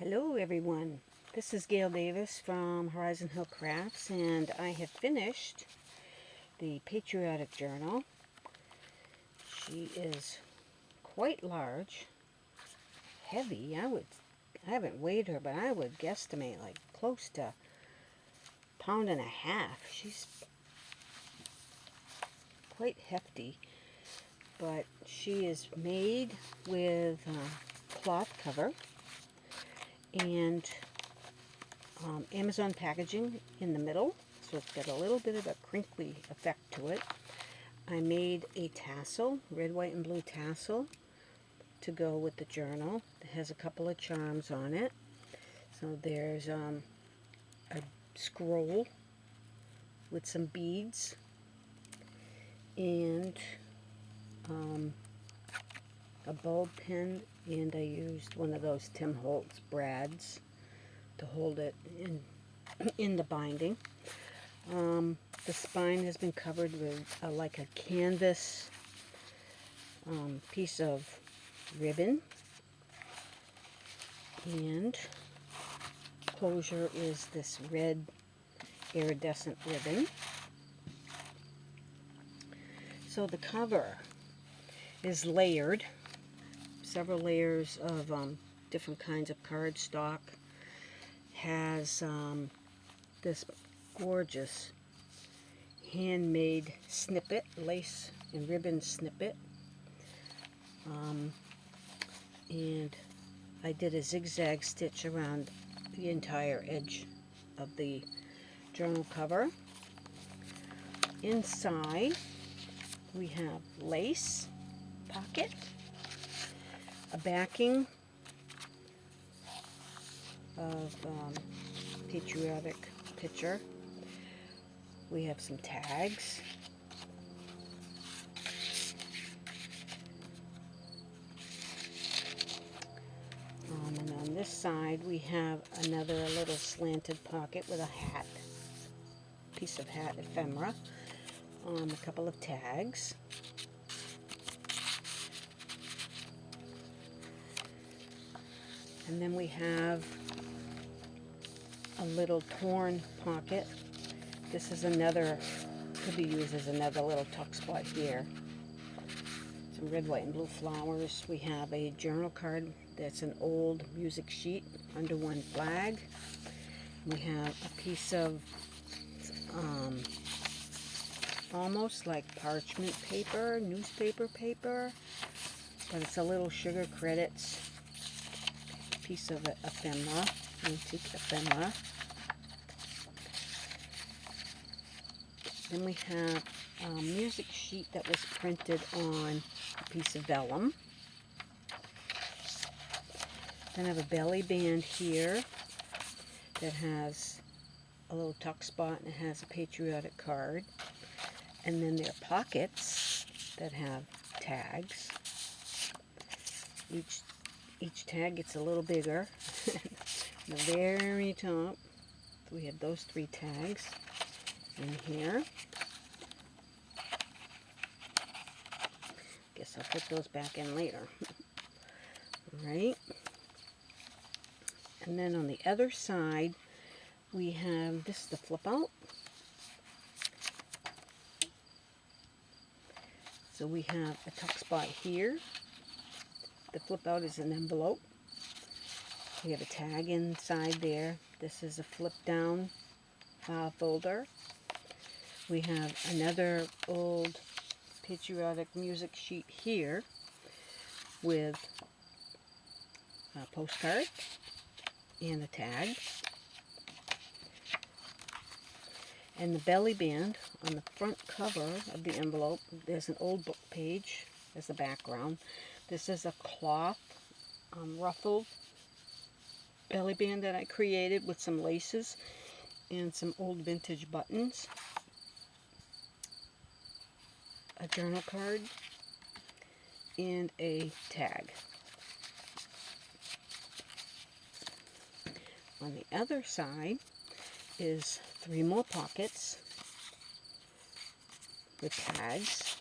Hello everyone, this is Gail Davis from Horizon Hill Crafts, and I have finished the Patriotic journal. She is quite large, heavy. I haven't weighed her, but I would guesstimate like close to £1.5. She's quite hefty, but she is made with cloth cover and Amazon packaging in the middle, so it's got a little bit of a crinkly effect to it. I made a tassel, red, white, and blue tassel to go with the journal. It has a couple of charms on it. So there's a scroll with some beads and a bulb pin, and I used one of those Tim Holtz brads to hold it in the binding. The spine has been covered with like a canvas piece of ribbon, and closure is this red iridescent ribbon. So the cover is layered, several layers of different kinds of cardstock. Has this gorgeous handmade snippet, lace and ribbon snippet, and I did a zigzag stitch around the entire edge of the journal cover. Inside we have lace pocket, a backing of patriotic picture. We have some tags. And on this side we have another little slanted pocket with a hat, piece of hat ephemera, a couple of tags. And then we have a little torn pocket. This is another, could be used as another little tuck spot here. Some red, white, and blue flowers. We have a journal card that's an old music sheet under one flag. We have a piece of almost like parchment paper, newspaper paper, but it's a little sugar credits piece of ephemera, antique ephemera. Then we have a music sheet that was printed on a piece of vellum. Then I have a belly band here that has a little tuck spot, and it has a patriotic card. And then there are pockets that have tags. Each tag gets a little bigger. The very top, we have those 3 tags in here. Guess I'll put those back in later. Alright. And then on the other side, we have, this is the flip out. So we have a tuck spot here. The flip out is an envelope. We have a tag inside there. This is a flip down file folder. We have another old patriotic music sheet here with a postcard and a tag. And the belly band on the front cover of the envelope, there's an old book page as the background. This is a cloth ruffled belly band that I created with some laces and some old vintage buttons. A journal card and a tag. On the other side is 3 more pockets with tags.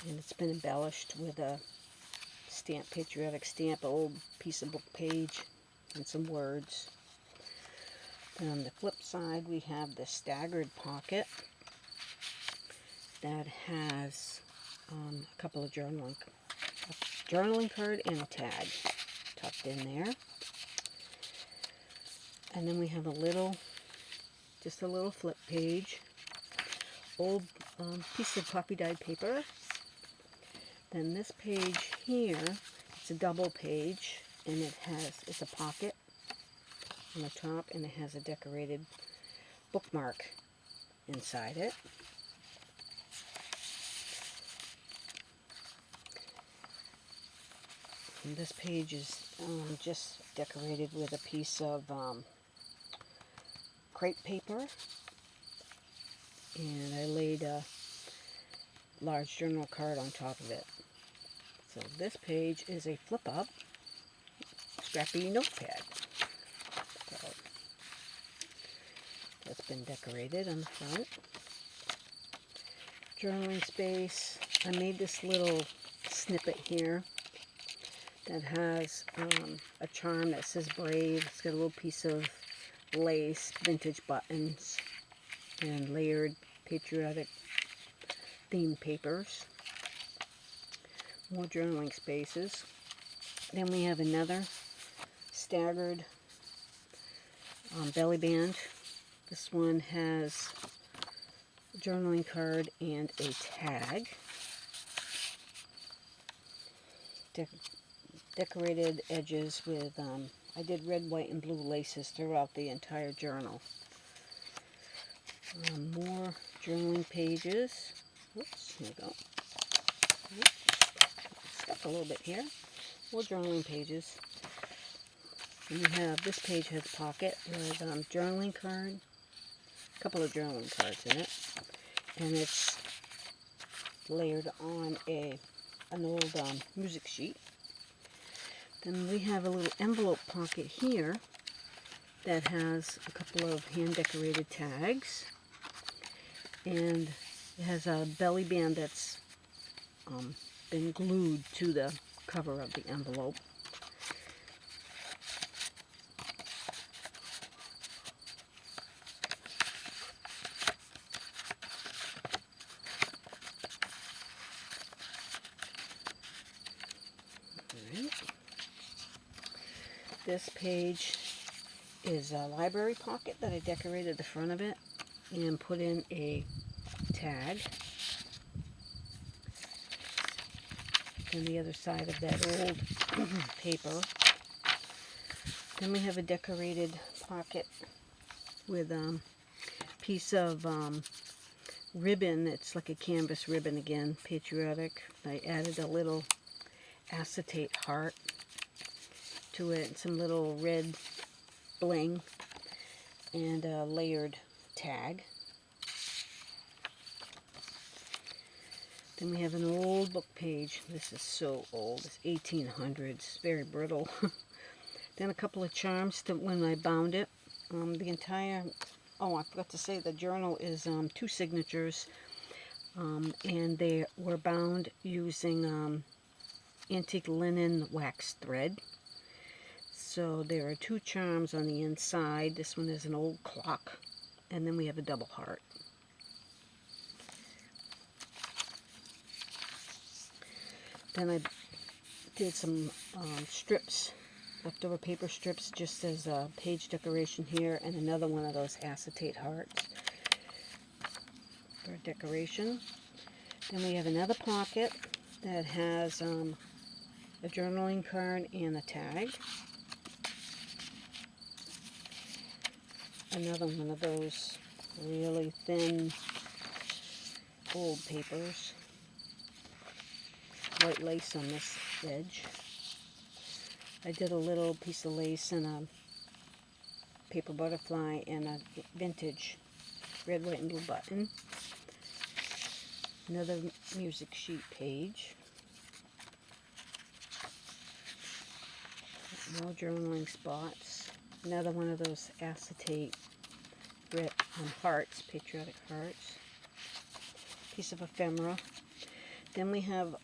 And it's been embellished with a stamp, patriotic stamp, an old piece of book page, and some words. Then on the flip side, we have the staggered pocket that has a couple of journaling card and a tag tucked in there. And then we have just a little flip page, old piece of poppy dyed paper. Then this page here, it's a double page, and it's a pocket on the top, and it has a decorated bookmark inside it. And this page is just decorated with a piece of crepe paper, and I laid a large journal card on top of it. So this page is a flip-up scrappy notepad. So that's been decorated on the front. Journaling space. I made this little snippet here that has a charm that says brave. It's got a little piece of lace, vintage buttons, and layered patriotic themed papers. More journaling spaces. Then we have another staggered belly band. This one has a journaling card and a tag. Decorated edges with, I did red, white, and blue laces throughout the entire journal. More journaling pages. Whoops, here we go. Oops, stuck a little bit here. More journaling pages. And we have, this page has a pocket with journaling card, a couple of journaling cards in it, and it's layered on an old music sheet. Then we have a little envelope pocket here that has a couple of hand-decorated tags, and it has a belly band that's been glued to the cover of the envelope. Alright. This page is a library pocket that I decorated the front of it and put in a tag. On the other side of that old paper. Then we have a decorated pocket with a piece of ribbon. It's like a canvas ribbon again, patriotic. I added a little acetate heart to it, and some little red bling, and a layered tag. Then we have an old book page. This is so old. It's 1800s. Very brittle. Then a couple of charms that when I bound it. The entire... Oh, I forgot to say the journal is 2 signatures. And they were bound using antique linen wax thread. So there are 2 charms on the inside. This one is an old clock. And then we have a double heart. Then I did some strips, leftover paper strips, just as a page decoration here, and another one of those acetate hearts for decoration. Then we have another pocket that has a journaling card and a tag. Another one of those really thin old papers. White lace on this edge. I did a little piece of lace and a paper butterfly and a vintage red, white, and blue button. Another music sheet page. More journaling spots. Another one of those acetate red hearts, patriotic hearts. Piece of ephemera. Then we have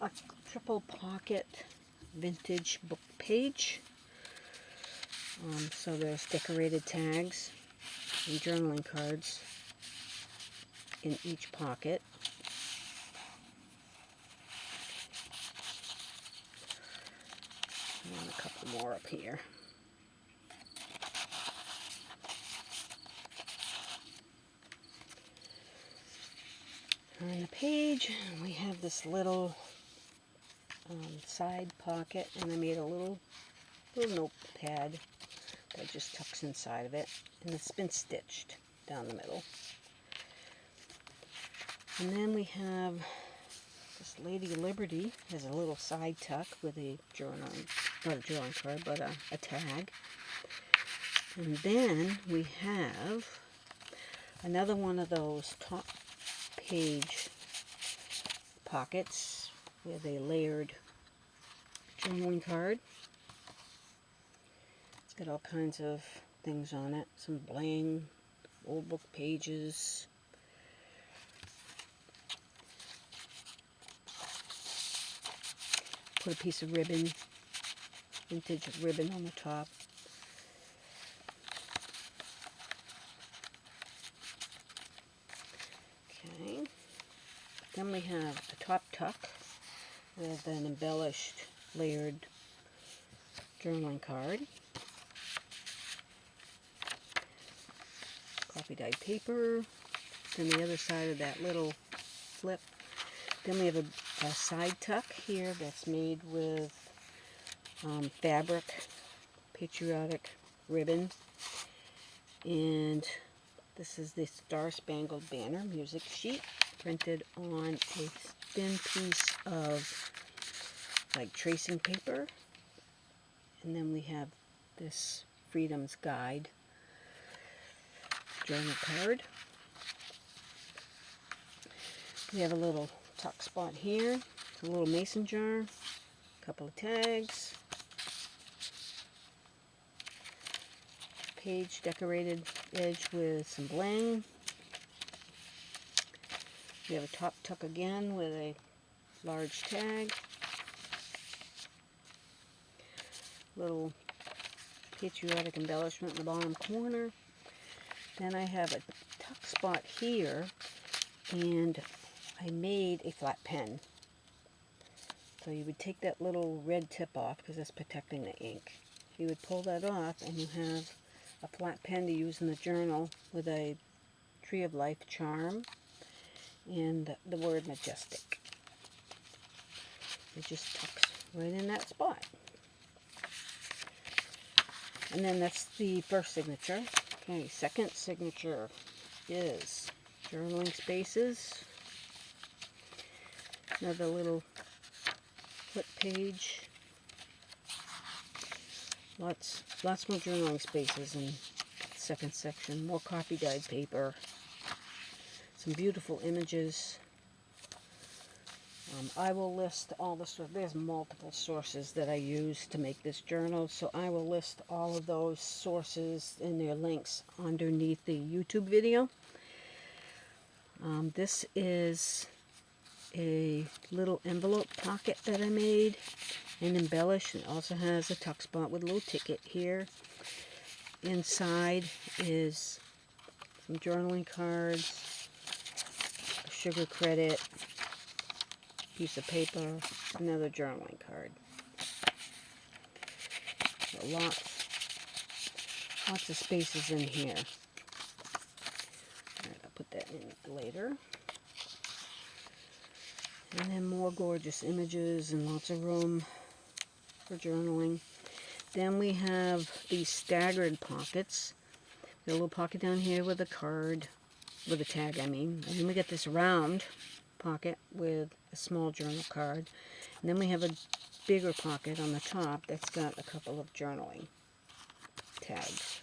a triple pocket vintage book page. So there's decorated tags and journaling cards in each pocket. And a couple more up here. On the page, we have this little side pocket, and I made a little notepad that just tucks inside of it, and it's been stitched down the middle. And then we have this Lady Liberty has a little side tuck with a journal, not a journaling card, but a tag. And then we have another one of those top page pockets with a layered journaling card. It's got all kinds of things on it, some bling, old book pages. Put a piece of ribbon, vintage ribbon on the top. Okay. Then we have a top tuck with an embellished layered journaling card. Coffee dyed paper. Then the other side of that little flip. Then we have a side tuck here that's made with fabric, Patriotic ribbon. And this is the Star Spangled Banner music sheet printed on a thin piece of like tracing paper. And then we have this Freedom's Guide journal card. We have a little tuck spot here, a little mason jar, a couple of tags, page decorated edge with some bling. We have a top tuck again with a large tag, little patriotic embellishment in the bottom corner. Then I have a tuck spot here, and I made a flat pen. So you would take that little red tip off because it's protecting the ink. You would pull that off and you have a flat pen to use in the journal with a Tree of Life charm and the word majestic. It just tucks right in that spot. And then that's the first signature. Okay, second signature is journaling spaces. Another little flip page. Lots more journaling spaces in the second section. More coffee dyed paper. Some beautiful images. I will list all the sources. There's multiple sources that I use to make this journal, so I will list all of those sources and their links underneath the YouTube video. This is a little envelope pocket that I made and embellished. It also has a tuck spot with a little ticket here. Inside is some journaling cards, a sugar credit, piece of paper, another journaling card. So lots of spaces in here. Alright, I'll put that in later. And then more gorgeous images and lots of room for journaling. Then we have these staggered pockets. Got a little pocket down here with a card, with a tag I mean. And then we get this round pocket with a small journal card. And then we have a bigger pocket on the top that's got a couple of journaling tags.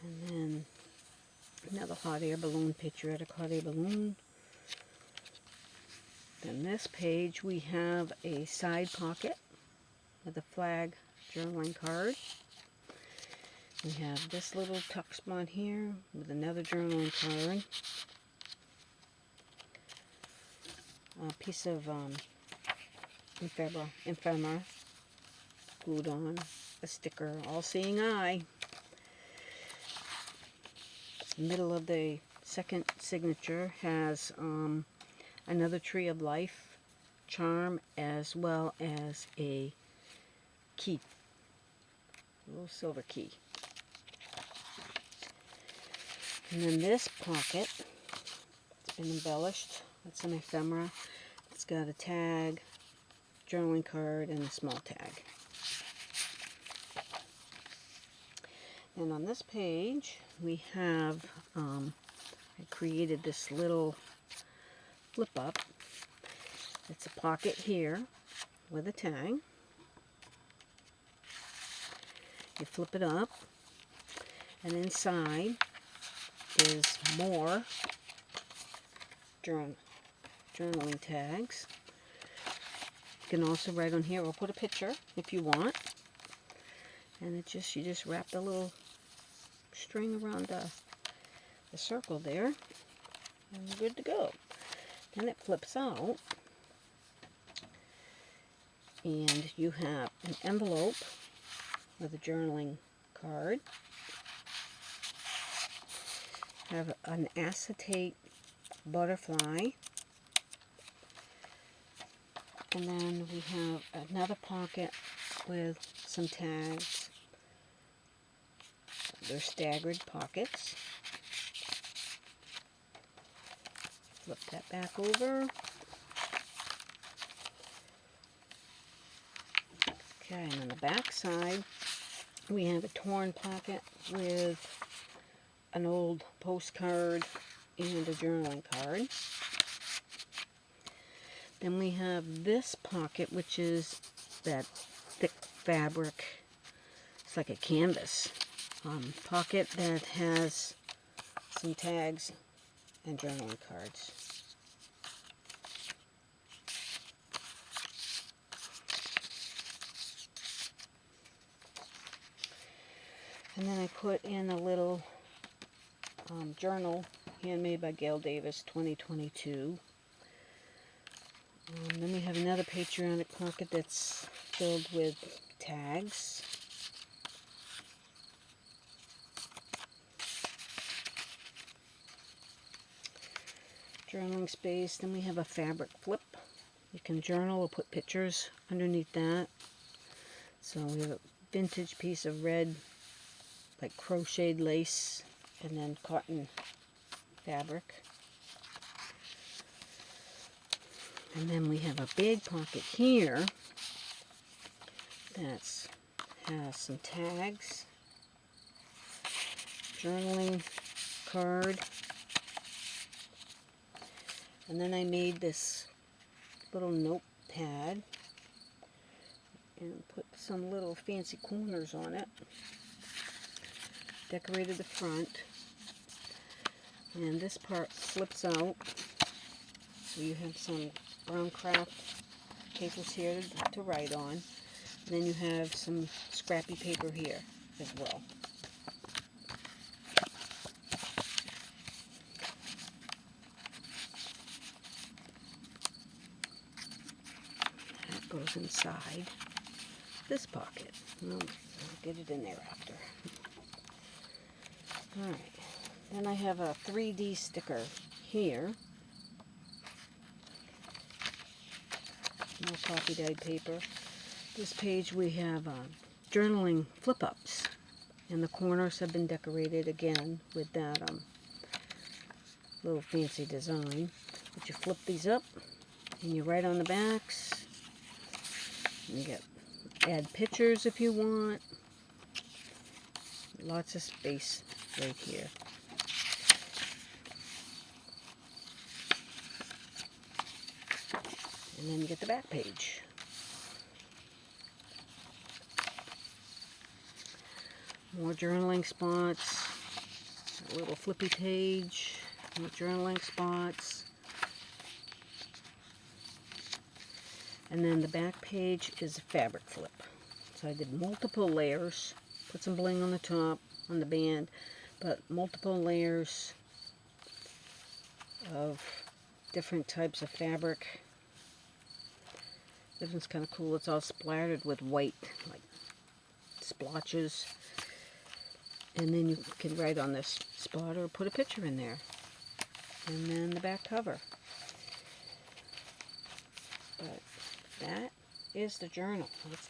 And then another hot air balloon, patriotic hot air balloon. Then this page we have a side pocket with a flag journaling card. We have this little tuck spot here with another journaling card. A piece of ephemera glued on, a sticker, all-seeing eye. Middle of the second signature has another tree of life charm, as well as a key, a little silver key. And then this pocket, it's been embellished with some ephemera. It's got a tag, journaling card, and a small tag. And on this page, we have, I created this little flip up. It's a pocket here with a tag. You flip it up, and inside is more journaling tags. You can also write on here or put a picture if you want. And you just wrap the little string around the circle there, and you're good to go. Then it flips out, and you have an envelope with a journaling card. Have an acetate butterfly, and then we have another pocket with some tags. They're staggered pockets. Flip that back over. Okay, and on the back side, we have a torn pocket with an old postcard and a journaling card. Then we have this pocket, which is that thick fabric. It's like a canvas pocket that has some tags and journaling cards. And then I put in a little journal, handmade by Gail Davis, 2022. Then we have another Patriotic pocket that's filled with tags. Journaling space. Then we have a fabric flip. You can journal or put pictures underneath that. So we have a vintage piece of red, like crocheted lace, and then cotton fabric. And then we have a big pocket here that has some tags, journaling card, and then I made this little notepad and put some little fancy corners on it. Decorated the front, and this part flips out, so you have some brown craft papers here to write on, and then you have some scrappy paper here as well. That goes inside this pocket. I'll get it in there after. Alright, then I have a 3D sticker here. More copy dyed paper. This page we have journaling flip-ups, and the corners have been decorated again with that little fancy design. But you flip these up, and you write on the backs. You add pictures if you want. Lots of space right here. And then you get the back page. More journaling spots. A little flippy page. More journaling spots. And then the back page is a fabric flip. So I did multiple layers. Put some bling on the top. on the band, but multiple layers of different types of fabric. This one's kind of cool. It's all splattered with white, like splotches. And then you can write on this spot or put a picture in there. And then the back cover. But that is the journal. It's